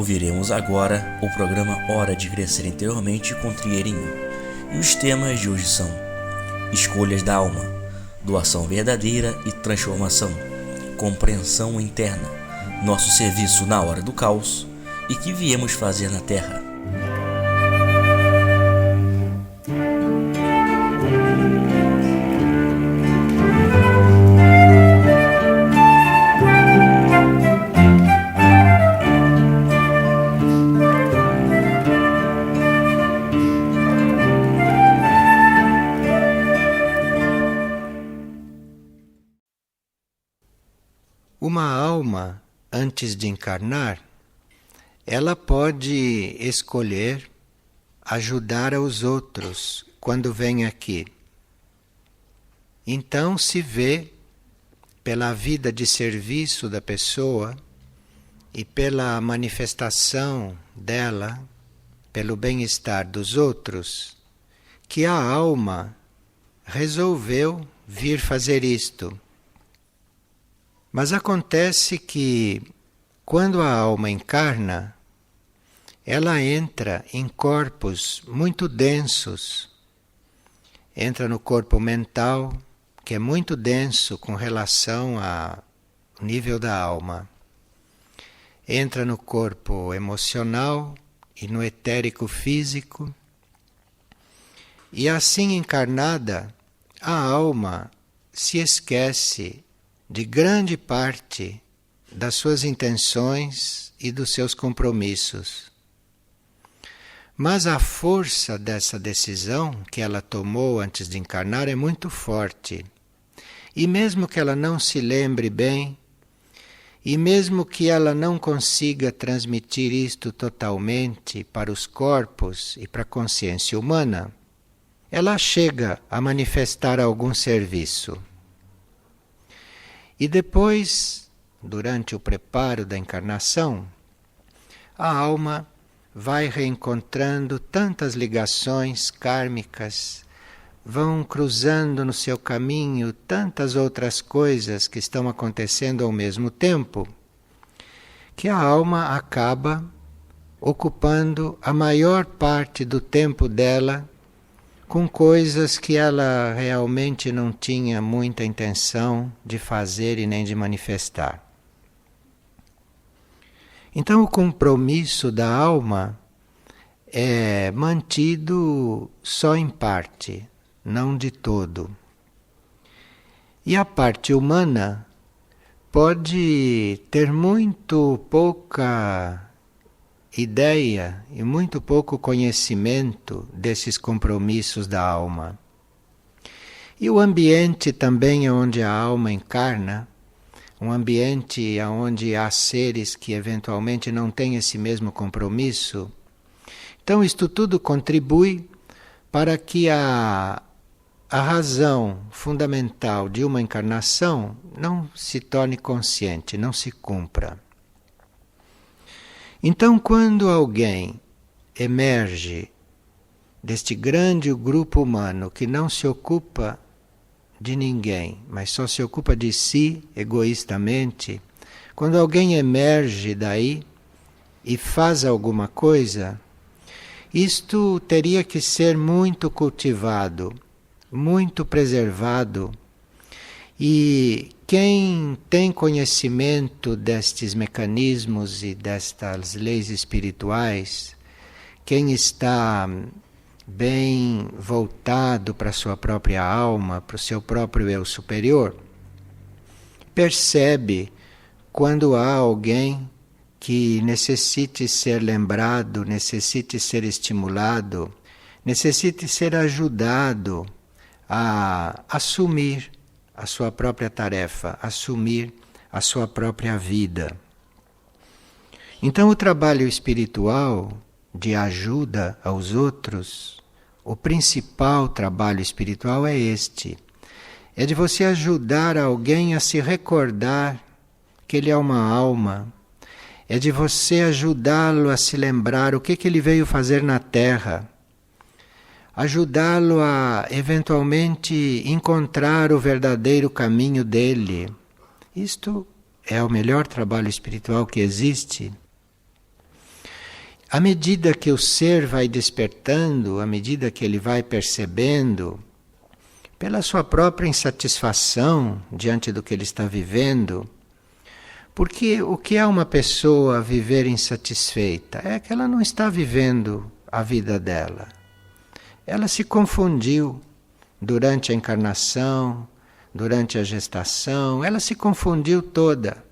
Ouviremos agora o programa Hora de Crescer Interiormente com Trieirinho. E os temas de hoje são Escolhas da Alma, Doação Verdadeira e Transformação, Compreensão Interna, Nosso Serviço na Hora do Caos e que viemos fazer na Terra. Uma alma, antes de encarnar, ela pode escolher ajudar aos outros quando vem aqui. Então se vê, pela vida de serviço da pessoa e pela manifestação dela, pelo bem-estar dos outros, que a alma resolveu vir fazer isto. Mas acontece que, quando a alma encarna, ela entra em corpos muito densos. Entra no corpo mental, que é muito denso com relação ao nível da alma. Entra no corpo emocional e no etérico físico. E assim encarnada, a alma se esquece de grande parte das suas intenções e dos seus compromissos. Mas a força dessa decisão que ela tomou antes de encarnar é muito forte. E mesmo que ela não se lembre bem, e mesmo que ela não consiga transmitir isto totalmente para os corpos e para a consciência humana, ela chega a manifestar algum serviço. E depois, durante o preparo da encarnação, a alma vai reencontrando tantas ligações kármicas, vão cruzando no seu caminho tantas outras coisas que estão acontecendo ao mesmo tempo, que a alma acaba ocupando a maior parte do tempo dela com coisas que ela realmente não tinha muita intenção de fazer e nem de manifestar. Então o compromisso da alma é mantido só em parte, não de todo. E a parte humana pode ter muito pouca ideia e muito pouco conhecimento desses compromissos da alma. E o ambiente também onde a alma encarna, um ambiente onde há seres que eventualmente não têm esse mesmo compromisso. Então isto tudo contribui para que a razão fundamental de uma encarnação não se torne consciente, não se cumpra. Então, quando alguém emerge deste grande grupo humano que não se ocupa de ninguém, mas só se ocupa de si egoístamente, quando alguém emerge daí e faz alguma coisa, isto teria que ser muito cultivado, muito preservado. E quem tem conhecimento destes mecanismos e destas leis espirituais, quem está bem voltado para a sua própria alma, para o seu próprio eu superior, percebe quando há alguém que necessite ser lembrado, necessite ser estimulado, necessite ser ajudado a assumir a sua própria tarefa, assumir a sua própria vida. Então o trabalho espiritual de ajuda aos outros, o principal trabalho espiritual é este. É de você ajudar alguém a se recordar que ele é uma alma. É de você ajudá-lo a se lembrar o que ele veio fazer na Terra. Ajudá-lo a, eventualmente, encontrar o verdadeiro caminho dele. Isto é o melhor trabalho espiritual que existe. À medida que o ser vai despertando, à medida que ele vai percebendo, pela sua própria insatisfação diante do que ele está vivendo, porque o que é uma pessoa viver insatisfeita? É que ela não está vivendo a vida dela. Ela se confundiu durante a encarnação, durante a gestação, ela se confundiu toda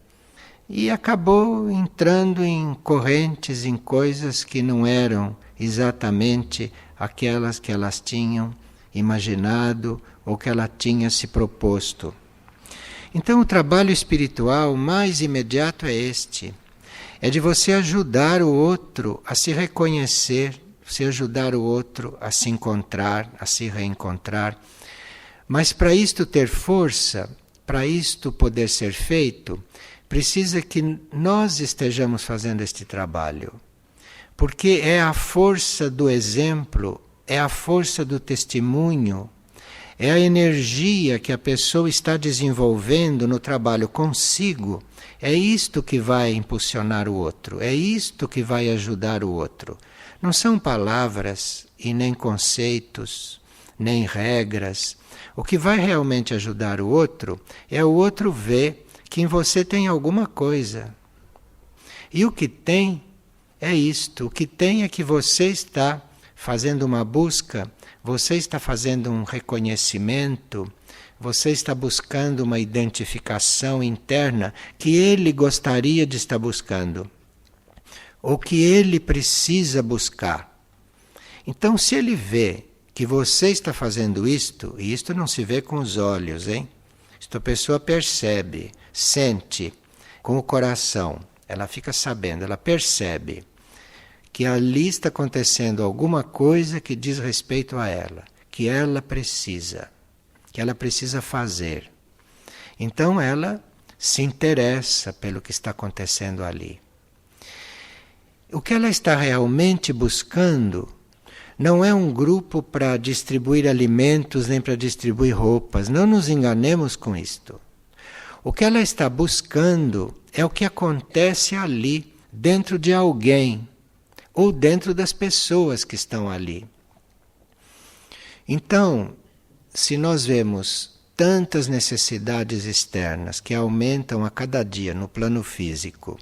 e acabou entrando em correntes, em coisas que não eram exatamente aquelas que elas tinham imaginado ou que ela tinha se proposto. Então o trabalho espiritual mais imediato é este, é de você ajudar o outro a se reconhecer, você ajudar o outro a se encontrar, a se reencontrar. Mas para isto ter força, para isto poder ser feito, precisa que nós estejamos fazendo este trabalho. Porque é a força do exemplo, é a força do testemunho, é a energia que a pessoa está desenvolvendo no trabalho consigo, é isto que vai impulsionar o outro, é isto que vai ajudar o outro. Não são palavras e nem conceitos, nem regras. O que vai realmente ajudar o outro é o outro ver que em você tem alguma coisa. E o que tem é isto, o que tem é que você está fazendo uma busca, você está fazendo um reconhecimento, você está buscando uma identificação interna que ele gostaria de estar buscando, ou que ele precisa buscar. Então, se ele vê que você está fazendo isto, e isto não se vê com os olhos, hein? Isto a pessoa percebe, sente com o coração, ela fica sabendo, ela percebe que ali está acontecendo alguma coisa que diz respeito a ela, que ela precisa fazer. Então ela se interessa pelo que está acontecendo ali. O que ela está realmente buscando não é um grupo para distribuir alimentos nem para distribuir roupas, não nos enganemos com isto. O que ela está buscando é o que acontece ali, dentro de alguém, ou dentro das pessoas que estão ali. Então, se nós vemos tantas necessidades externas que aumentam a cada dia no plano físico,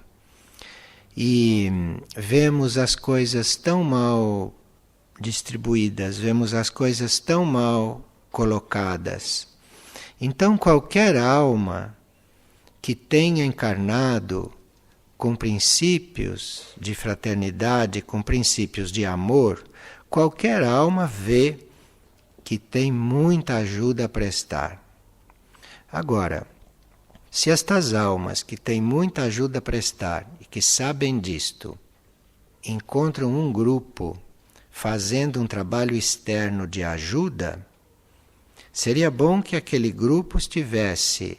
e vemos as coisas tão mal distribuídas, vemos as coisas tão mal colocadas, então qualquer alma que tenha encarnado com princípios de fraternidade, com princípios de amor, qualquer alma vê que tem muita ajuda a prestar. Agora, se estas almas que têm muita ajuda a prestar e que sabem disto, encontram um grupo fazendo um trabalho externo de ajuda, seria bom que aquele grupo estivesse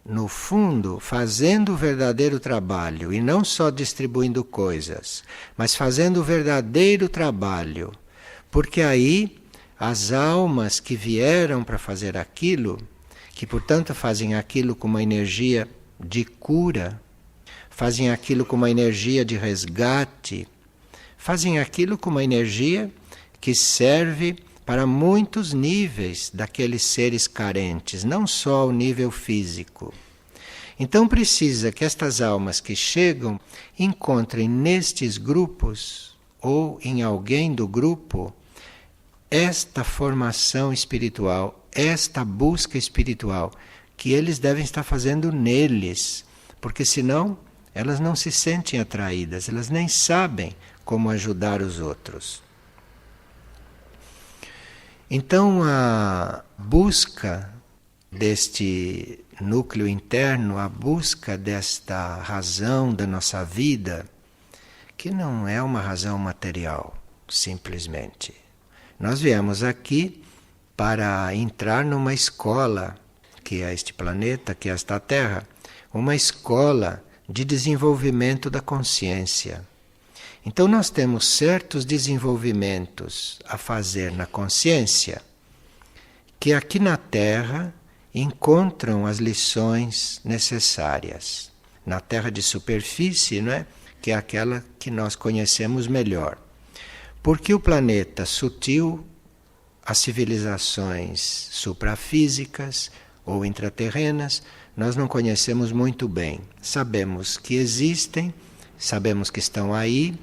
no fundo, fazendo o verdadeiro trabalho, e não só distribuindo coisas, mas fazendo o verdadeiro trabalho, porque aí as almas que vieram para fazer aquilo, que portanto fazem aquilo com uma energia de cura, fazem aquilo com uma energia de resgate, fazem aquilo com uma energia que serve para muitos níveis daqueles seres carentes, não só o nível físico. Então precisa que estas almas que chegam encontrem nestes grupos ou em alguém do grupo esta formação espiritual, esta busca espiritual que eles devem estar fazendo neles, porque senão elas não se sentem atraídas, elas nem sabem como ajudar os outros. Então a busca deste núcleo interno, a busca desta razão da nossa vida, que não é uma razão material, simplesmente. Nós viemos aqui para entrar numa escola, que é este planeta, que é esta Terra, uma escola de desenvolvimento da consciência. Então nós temos certos desenvolvimentos a fazer na consciência que aqui na Terra encontram as lições necessárias. Na Terra de superfície, não é? que é aquela que nós conhecemos melhor. Porque o planeta sutil, as civilizações suprafísicas ou intraterrenas, nós não conhecemos muito bem. Sabemos que existem, sabemos que estão aí,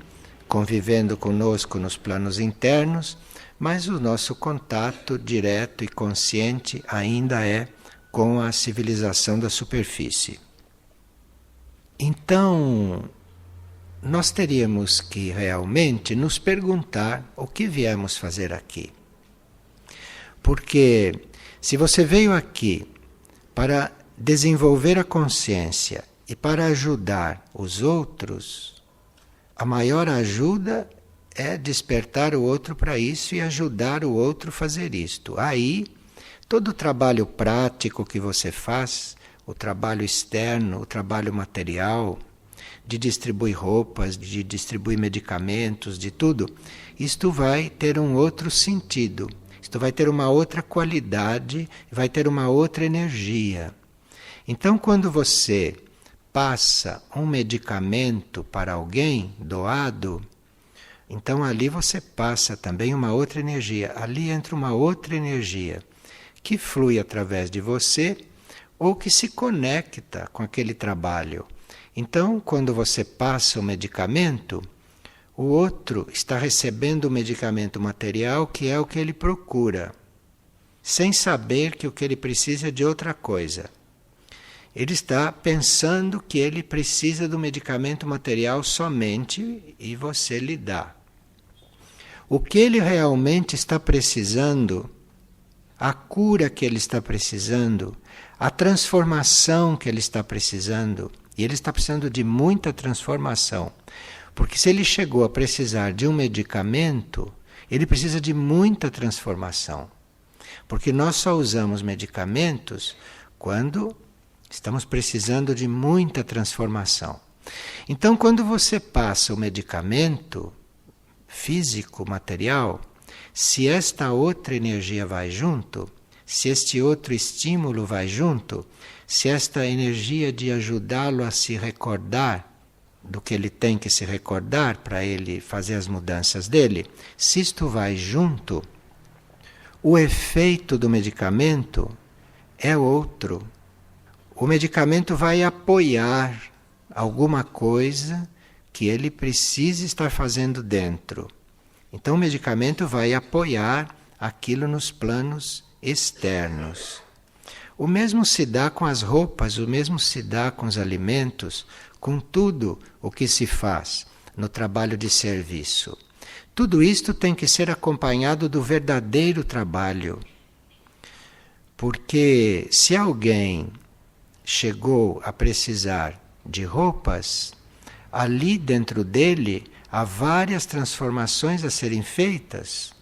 convivendo conosco nos planos internos, mas o nosso contato direto e consciente ainda é com a civilização da superfície. Então, nós teríamos que realmente nos perguntar o que viemos fazer aqui. Porque se você veio aqui para desenvolver a consciência e para ajudar os outros, a maior ajuda é despertar o outro para isso e ajudar o outro a fazer isto. Aí, todo o trabalho prático que você faz, o trabalho externo, o trabalho material, de distribuir roupas, de distribuir medicamentos, de tudo, isto vai ter um outro sentido, isto vai ter uma outra qualidade, vai ter uma outra energia. Então, quando você passa um medicamento para alguém doado, então ali você passa também uma outra energia, ali entra uma outra energia que flui através de você ou que se conecta com aquele trabalho. Então, quando você passa o medicamento, o outro está recebendo o medicamento material, que é o que ele procura, sem saber que o que ele precisa é de outra coisa. Ele está pensando que ele precisa do medicamento material somente e você lhe dá. O que ele realmente está precisando, a cura que ele está precisando, a transformação que ele está precisando, e ele está precisando de muita transformação, porque se ele chegou a precisar de um medicamento, ele precisa de muita transformação, porque nós só usamos medicamentos quando estamos precisando de muita transformação. Então, quando você passa o medicamento físico, material, se esta outra energia vai junto, se este outro estímulo vai junto, se esta energia de ajudá-lo a se recordar do que ele tem que se recordar para ele fazer as mudanças dele, se isto vai junto, o efeito do medicamento é outro. O medicamento vai apoiar alguma coisa que ele precisa estar fazendo dentro. Então o medicamento vai apoiar aquilo nos planos externos. O mesmo se dá com as roupas, o mesmo se dá com os alimentos, com tudo o que se faz no trabalho de serviço. Tudo isto tem que ser acompanhado do verdadeiro trabalho. Porque se alguém chegou a precisar de roupas, ali dentro dele há várias transformações a serem feitas.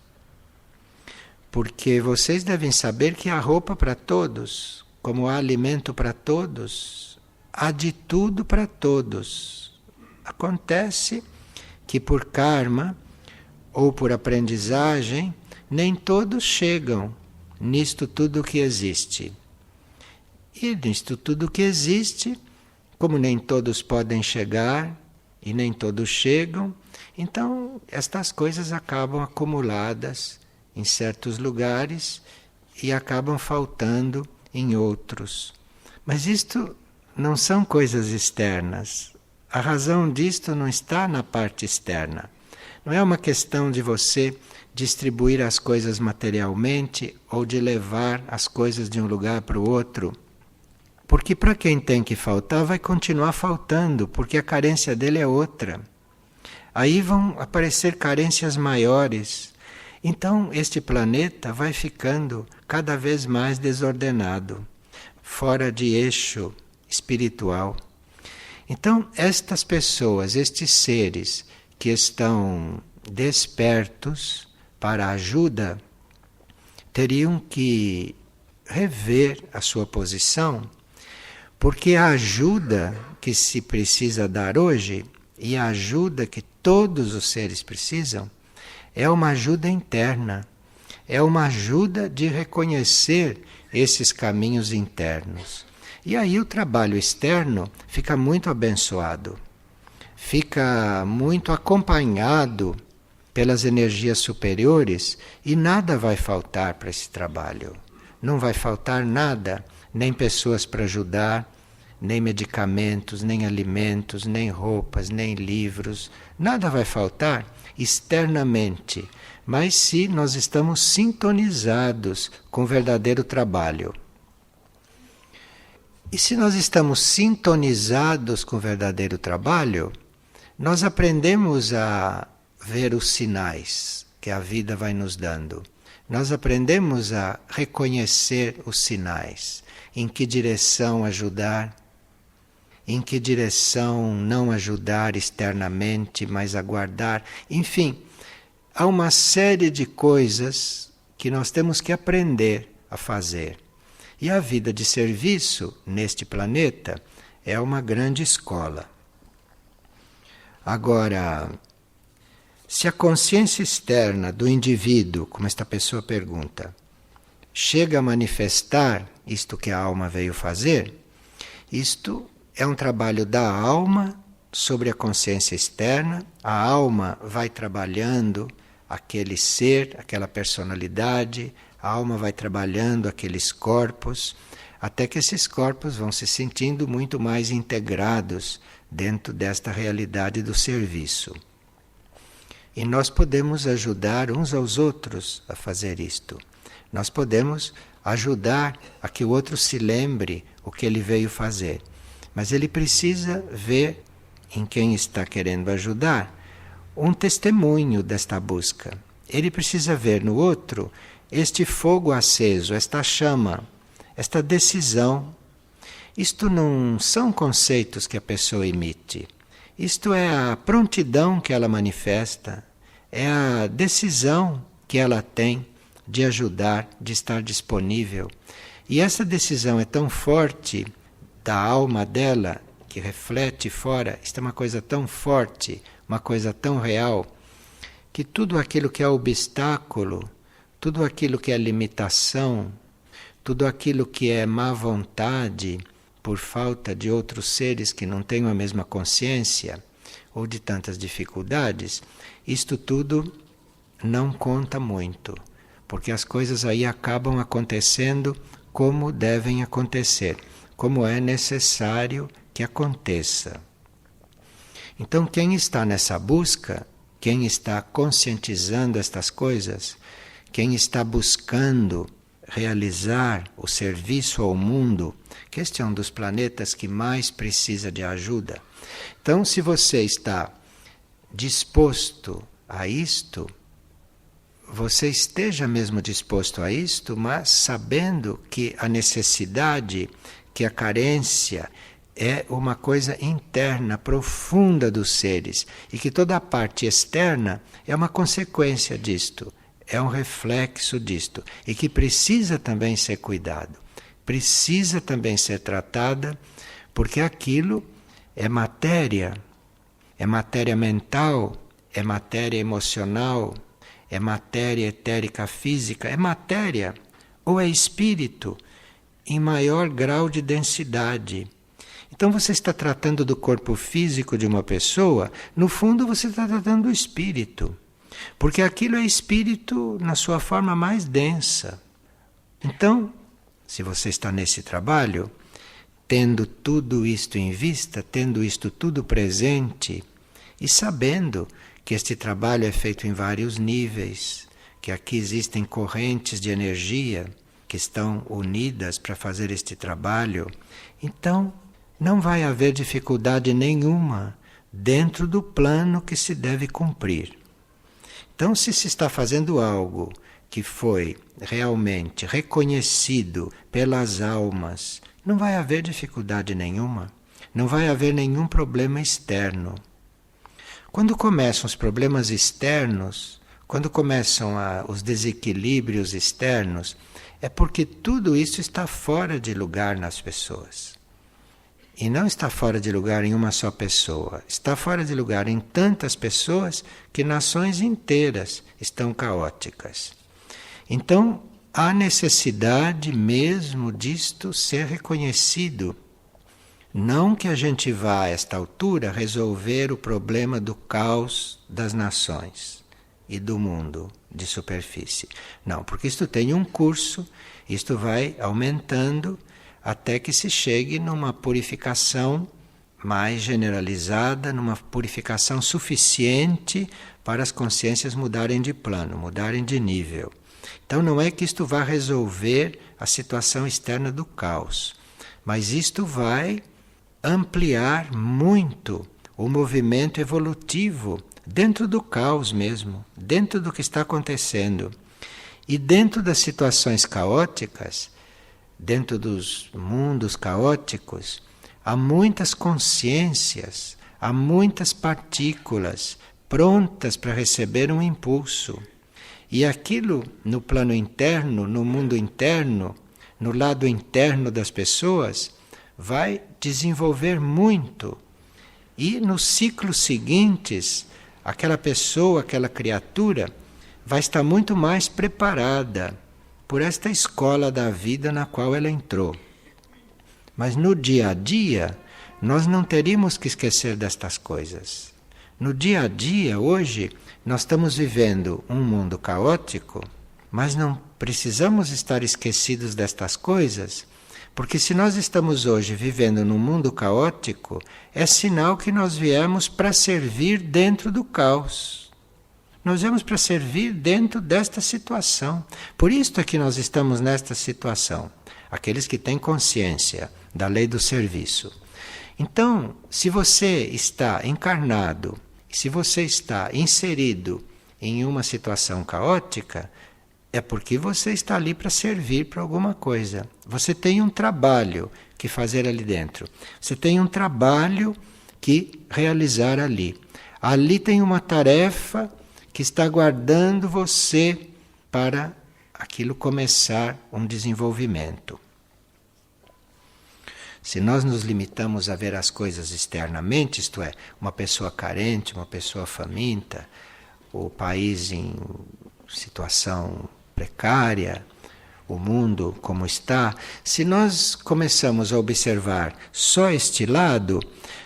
Porque vocês devem saber que há roupa para todos, como há alimento para todos, há de tudo para todos. Acontece que por karma ou por aprendizagem, nem todos chegam nisto tudo que existe. E nisto tudo que existe, como nem todos podem chegar e nem todos chegam, então estas coisas acabam acumuladas em certos lugares e acabam faltando em outros. Mas isto não são coisas externas. A razão disto não está na parte externa. Não é uma questão de você distribuir as coisas materialmente ou de levar as coisas de um lugar para o outro. Porque para quem tem que faltar, vai continuar faltando, porque a carência dele é outra. Aí vão aparecer carências maiores. Então, este planeta vai ficando cada vez mais desordenado, fora de eixo espiritual. Então, estas pessoas, estes seres que estão despertos para a ajuda, teriam que rever a sua posição, porque a ajuda que se precisa dar hoje, e a ajuda que todos os seres precisam, é uma ajuda interna, é uma ajuda de reconhecer esses caminhos internos. E aí o trabalho externo fica muito abençoado, fica muito acompanhado pelas energias superiores e nada vai faltar para esse trabalho. Não vai faltar nada, nem pessoas para ajudar, nem medicamentos, nem alimentos, nem roupas, nem livros. Nada vai faltar externamente, mas se nós estamos sintonizados com o verdadeiro trabalho. E se nós estamos sintonizados com o verdadeiro trabalho, nós aprendemos a ver os sinais que a vida vai nos dando. Nós aprendemos a reconhecer os sinais, em que direção ajudar, em que direção não ajudar externamente, mas aguardar. Enfim, há uma série de coisas que nós temos que aprender a fazer. E a vida de serviço neste planeta é uma grande escola. Agora, se a consciência externa do indivíduo, como esta pessoa pergunta, chega a manifestar isto que a alma veio fazer, isto é um trabalho da alma sobre a consciência externa. A alma vai trabalhando aquele ser, aquela personalidade, a alma vai trabalhando aqueles corpos, até que esses corpos vão se sentindo muito mais integrados dentro desta realidade do serviço. E nós podemos ajudar uns aos outros a fazer isto. Nós podemos ajudar a que o outro se lembre o que ele veio fazer. Mas ele precisa ver em quem está querendo ajudar um testemunho desta busca. Ele precisa ver no outro este fogo aceso, esta chama, esta decisão. Isto não são conceitos que a pessoa emite. Isto é a prontidão que ela manifesta, é a decisão que ela tem de ajudar, de estar disponível. E essa decisão é tão forte da alma dela, que reflete fora, isto é uma coisa tão forte, uma coisa tão real, que tudo aquilo que é obstáculo, tudo aquilo que é limitação, tudo aquilo que é má vontade, por falta de outros seres que não tenham a mesma consciência, ou de tantas dificuldades, isto tudo não conta muito, porque as coisas aí acabam acontecendo como devem acontecer, como é necessário que aconteça. Então, quem está nessa busca, quem está conscientizando estas coisas, quem está buscando realizar o serviço ao mundo, que este é um dos planetas que mais precisa de ajuda. Então, se você está disposto a isto, você esteja mesmo disposto a isto, mas sabendo que a necessidade, que a carência é uma coisa interna, profunda dos seres, e que toda a parte externa é uma consequência disto, é um reflexo disto, e que precisa também ser cuidado, precisa também ser tratada, porque aquilo é matéria mental, é matéria emocional, é matéria etérica física, é matéria ou é espírito em maior grau de densidade. Então você está tratando do corpo físico de uma pessoa, no fundo você está tratando do espírito, porque aquilo é espírito na sua forma mais densa. Então, se você está nesse trabalho, tendo tudo isto em vista, tendo isto tudo presente, e sabendo que este trabalho é feito em vários níveis, que aqui existem correntes de energia que estão unidas para fazer este trabalho, então não vai haver dificuldade nenhuma dentro do plano que se deve cumprir. Então, se está fazendo algo que foi realmente reconhecido pelas almas, não vai haver dificuldade nenhuma, não vai haver nenhum problema externo. Quando começam os problemas externos, quando começam os desequilíbrios externos, é porque tudo isso está fora de lugar nas pessoas. E não está fora de lugar em uma só pessoa, está fora de lugar em tantas pessoas que nações inteiras estão caóticas. Então, há necessidade mesmo disto ser reconhecido Não que a gente vá a esta altura resolver o problema do caos das nações e do mundo de superfície. Não, porque isto tem um curso, isto vai aumentando até que se chegue numa purificação mais generalizada, numa purificação suficiente para as consciências mudarem de plano, mudarem de nível. Então não é que isto vá resolver a situação externa do caos, mas isto vai ampliar muito o movimento evolutivo dentro do caos mesmo, dentro do que está acontecendo. E dentro das situações caóticas, dentro dos mundos caóticos, há muitas consciências, há muitas partículas prontas para receber um impulso. E aquilo no plano interno, no mundo interno, no lado interno das pessoas, vai desenvolver muito. E nos ciclos seguintes, aquela pessoa, aquela criatura, vai estar muito mais preparada por esta escola da vida na qual ela entrou. Mas no dia a dia, nós não teríamos que esquecer destas coisas. No dia a dia, hoje, nós estamos vivendo um mundo caótico, mas não precisamos estar esquecidos destas coisas, porque se nós estamos hoje vivendo num mundo caótico, é sinal que nós viemos para servir dentro do caos. Nós viemos para servir dentro desta situação. Por isso é que nós estamos nesta situação. Aqueles que têm consciência da lei do serviço. Então, se você está encarnado, se você está inserido em uma situação caótica, é porque você está ali para servir para alguma coisa. Você tem um trabalho que fazer ali dentro. Você tem um trabalho que realizar ali. Ali tem uma tarefa que está aguardando você para aquilo começar um desenvolvimento. Se nós nos limitamos a ver as coisas externamente, isto é, uma pessoa carente, uma pessoa faminta, o país em situação precária, o mundo como está, se nós começamos a observar só este lado,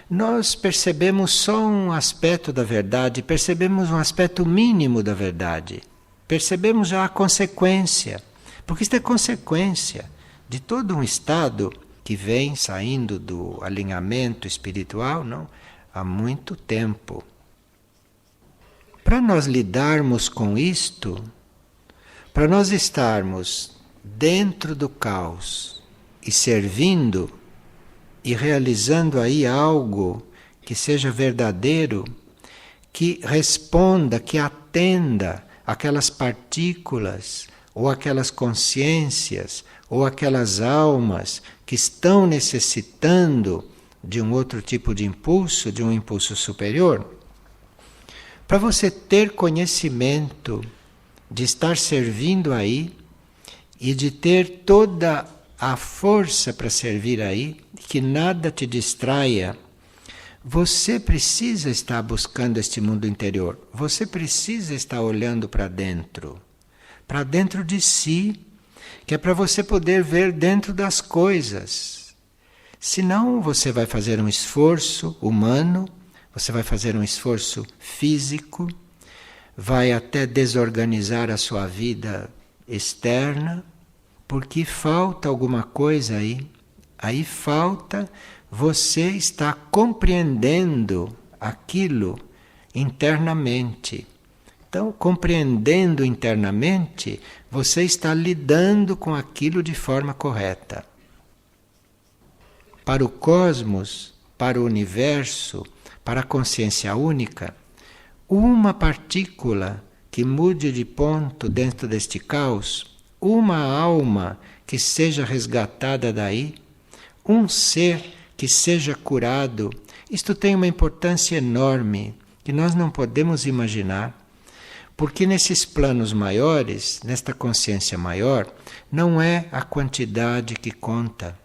nós percebemos só um aspecto da verdade, percebemos um aspecto mínimo da verdade, percebemos já a consequência, porque isto é consequência de todo um estado que vem saindo do alinhamento espiritual, não, há muito tempo. Para nós lidarmos com isto, para nós estarmos dentro do caos e servindo e realizando aí algo que seja verdadeiro, que responda, que atenda aquelas partículas ou aquelas consciências ou aquelas almas que estão necessitando de um outro tipo de impulso, de um impulso superior, para você ter conhecimento de estar servindo aí e de ter toda a força para servir aí, que nada te distraia, você precisa estar buscando este mundo interior, você precisa estar olhando para dentro de si, que é para você poder ver dentro das coisas. Senão você vai fazer um esforço humano, você vai fazer um esforço físico, vai até desorganizar a sua vida externa, porque falta alguma coisa aí. Aí falta você estar compreendendo aquilo internamente. Então, compreendendo internamente, você está lidando com aquilo de forma correta. Para o cosmos, para o universo, para a consciência única, uma partícula que mude de ponto dentro deste caos, uma alma que seja resgatada daí, um ser que seja curado, isto tem uma importância enorme que nós não podemos imaginar, porque nesses planos maiores, nesta consciência maior, não é a quantidade que conta,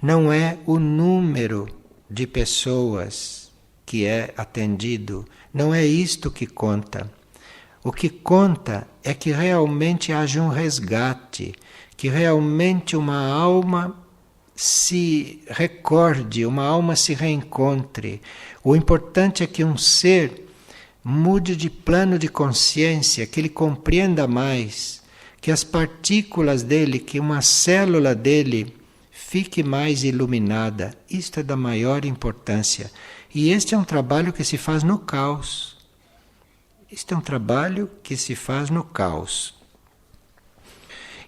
não é o número de pessoas que é atendido, não é isto que conta. O que conta é que realmente haja um resgate, que realmente uma alma se recorde, uma alma se reencontre. O importante é que um ser mude de plano de consciência, que ele compreenda mais, que as partículas dele, que uma célula dele fique mais iluminada. Isto é da maior importância. E este é um trabalho que se faz no caos. Este é um trabalho que se faz no caos.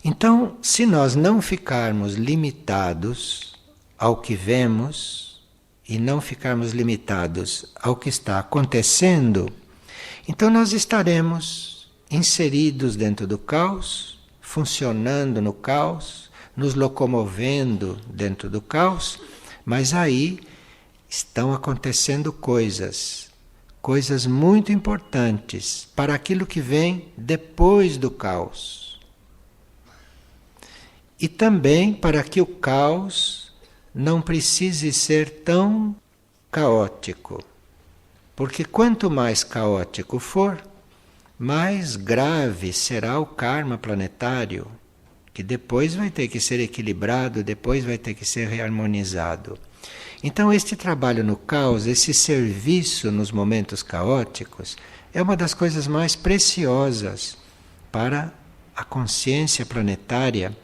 Então, se nós não ficarmos limitados ao que vemos e não ficarmos limitados ao que está acontecendo, então nós estaremos inseridos dentro do caos, funcionando no caos, nos locomovendo dentro do caos, mas aí estão acontecendo coisas muito importantes para aquilo que vem depois do caos. E também para que o caos não precise ser tão caótico. Porque quanto mais caótico for, mais grave será o karma planetário, que depois vai ter que ser equilibrado, depois vai ter que ser reharmonizado. Então este trabalho no caos, esse serviço nos momentos caóticos, é uma das coisas mais preciosas para a consciência planetária,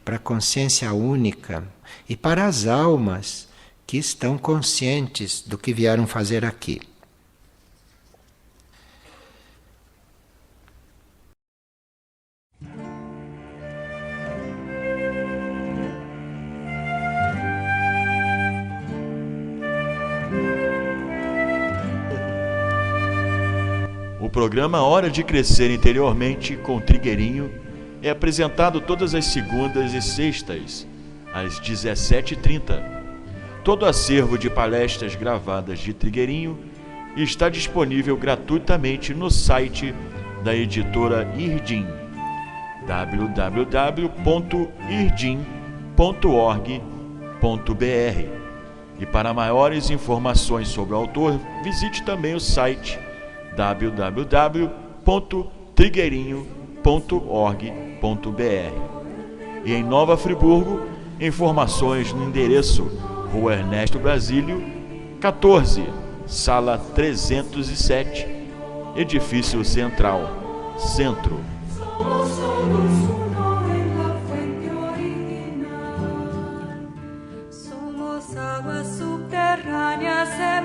para a consciência única e para as almas que estão conscientes do que vieram fazer aqui. O programa Hora de Crescer Interiormente com Trigueirinho é apresentado todas as segundas e sextas, às 17h30. Todo acervo de palestras gravadas de Trigueirinho está disponível gratuitamente no site da editora Irdim, www.irdim.org.br. E para maiores informações sobre o autor, visite também o site www.trigueirinho.org.br. E em Nova Friburgo, informações no endereço Rua Ernesto Brasílio, 14, Sala 307, Edifício Central, Centro. Somos aguas subterráneas.